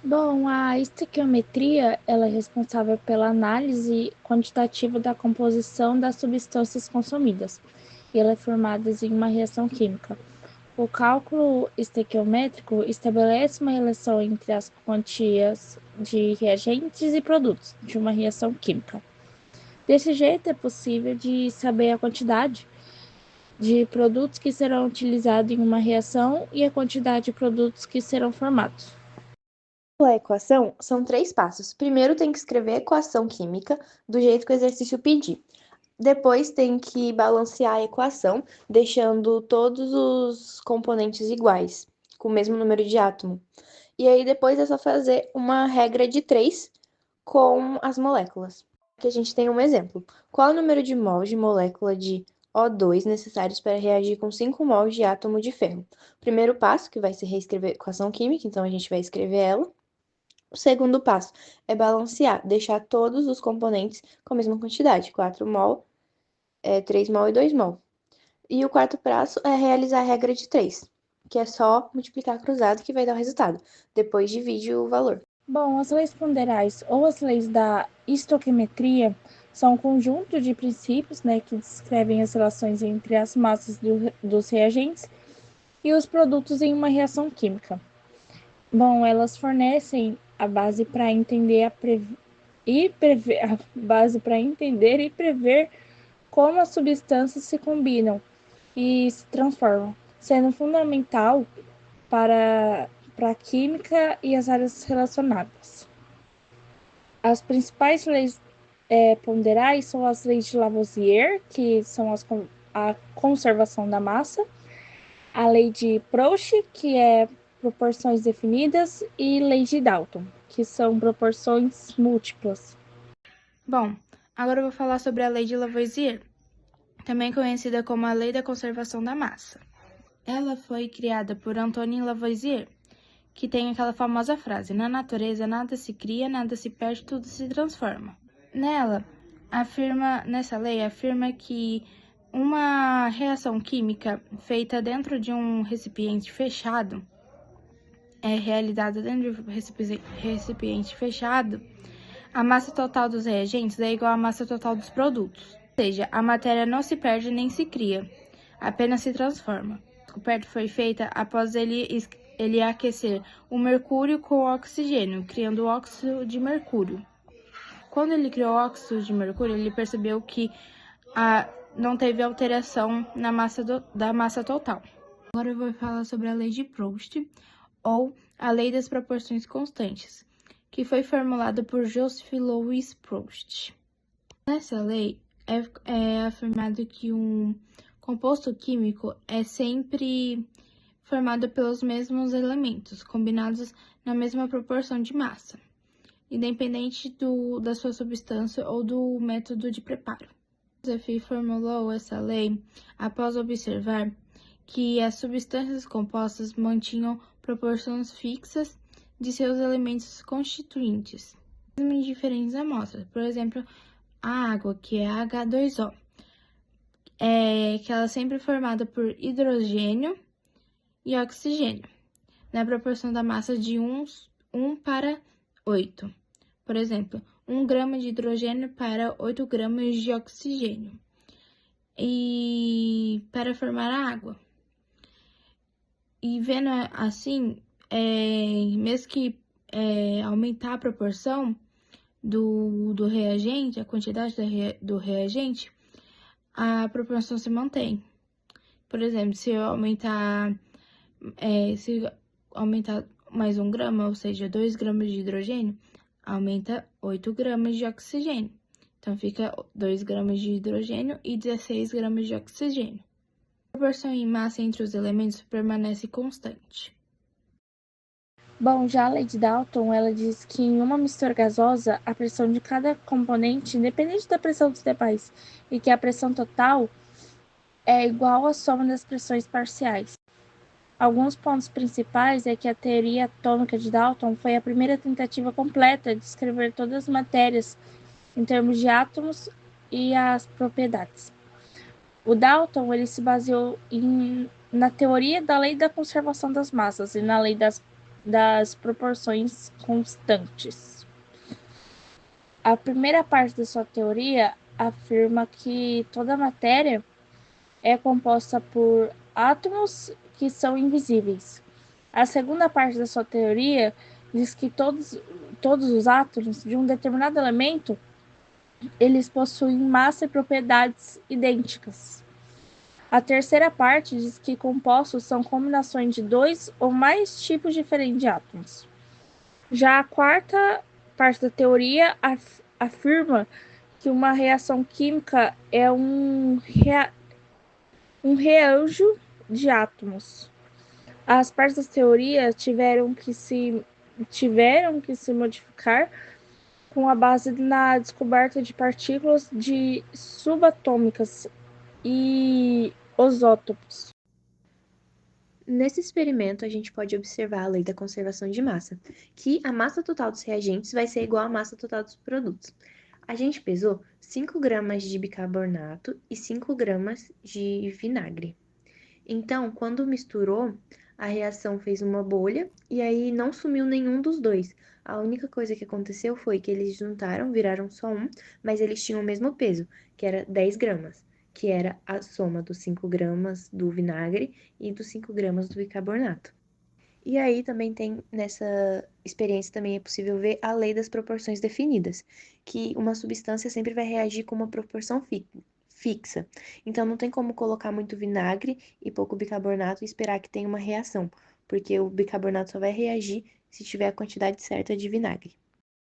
Bom, a estequiometria ela é responsável pela análise quantitativa da composição das substâncias consumidas, e ela é formada em uma reação química. O cálculo estequiométrico estabelece uma relação entre as quantias de reagentes e produtos de uma reação química. Desse jeito, é possível de saber a quantidade de produtos que serão utilizados em uma reação e a quantidade de produtos que serão formados. A equação são 3 passos. Primeiro tem que escrever a equação química do jeito que o exercício pedir. Depois tem que balancear a equação, deixando todos os componentes iguais, com o mesmo número de átomo. E aí depois é só fazer uma regra de 3 com as moléculas. Aqui a gente tem um exemplo. Qual é o número de mols de molécula de O2 necessários para reagir com 5 mols de átomo de ferro? Primeiro passo, que vai ser reescrever a equação química, então a gente vai escrever ela. O segundo passo é balancear, deixar todos os componentes com a mesma quantidade, 4 mol, 3 mol e 2 mol. E o quarto passo é realizar a regra de 3, que é só multiplicar cruzado que vai dar o resultado. Depois divide o valor. Bom, as leis ponderais ou as leis da estoquimetria são um conjunto de princípios, que descrevem as relações entre as massas dos reagentes e os produtos em uma reação química. Bom, elas fornecem a base para entender a base para entender e prever como as substâncias se combinam e se transformam, sendo fundamental para a química e as áreas relacionadas. As principais leis ponderais são as leis de Lavoisier, que são a conservação da massa, a lei de Proust, que é proporções definidas, e lei de Dalton, que são proporções múltiplas. Bom, agora eu vou falar sobre a lei de Lavoisier, também conhecida como a lei da conservação da massa. Ela foi criada por Antoine Lavoisier, que tem aquela famosa frase: na natureza nada se cria, nada se perde, tudo se transforma. Nessa lei afirma que uma reação química feita dentro de um recipiente fechado, realizada dentro de um recipiente fechado, a massa total dos reagentes é igual à massa total dos produtos. Ou seja, a matéria não se perde nem se cria, apenas se transforma. A descoberta foi feita após ele aquecer o mercúrio com o oxigênio, criando o óxido de mercúrio. Quando ele criou o óxido de mercúrio, ele percebeu que não teve alteração da massa total. Agora eu vou falar sobre a lei de Proust, ou a lei das proporções constantes, que foi formulada por Joseph Louis Proust. Nessa lei é afirmado que um composto químico é sempre formado pelos mesmos elementos, combinados na mesma proporção de massa, independente da sua substância ou do método de preparo. Joseph formulou essa lei após observar que as substâncias compostas mantinham proporções fixas de seus elementos constituintes, mesmo em diferentes amostras. Por exemplo, a água, que é H2O, que ela é sempre formada por hidrogênio e oxigênio, na proporção da massa de 1 para 8. Por exemplo, 1 grama de hidrogênio para 8 gramas de oxigênio. E para formar a água. E vendo assim, mesmo que aumentar a proporção do reagente, a quantidade do reagente, a proporção se mantém. Por exemplo, se aumentar mais 1 grama, ou seja, 2 gramas de hidrogênio, aumenta 8 gramas de oxigênio. Então, fica 2 gramas de hidrogênio e 16 gramas de oxigênio. A proporção em massa entre os elementos permanece constante. Bom, já a lei de Dalton, ela diz que em uma mistura gasosa, a pressão de cada componente, independente da pressão dos demais, e que a pressão total é igual à soma das pressões parciais. Alguns pontos principais é que a teoria atômica de Dalton foi a primeira tentativa completa de descrever todas as matérias em termos de átomos e as propriedades. O Dalton ele se baseou na teoria da lei da conservação das massas e na lei das das proporções constantes. A primeira parte da sua teoria afirma que toda matéria é composta por átomos que são invisíveis. A segunda parte da sua teoria diz que todos os átomos de um determinado elemento eles possuem massa e propriedades idênticas. A terceira parte diz que compostos são combinações de 2 ou mais tipos diferentes de átomos. Já a quarta parte da teoria afirma que uma reação química é um rearranjo de átomos. As partes da teoria tiveram que se modificar com a base na descoberta de partículas subatômicas e isótopos. Nesse experimento, a gente pode observar a lei da conservação de massa, que a massa total dos reagentes vai ser igual à massa total dos produtos. A gente pesou 5 gramas de bicarbonato e 5 gramas de vinagre. Então, quando misturou, a reação fez uma bolha e aí não sumiu nenhum dos dois. A única coisa que aconteceu foi que eles juntaram, viraram só um, mas eles tinham o mesmo peso, que era 10 gramas, que era a soma dos 5 gramas do vinagre e dos 5 gramas do bicarbonato. E aí também tem, nessa experiência também é possível ver a lei das proporções definidas, que uma substância sempre vai reagir com uma proporção fixa. Então não tem como colocar muito vinagre e pouco bicarbonato e esperar que tenha uma reação, porque o bicarbonato só vai reagir se tiver a quantidade certa de vinagre.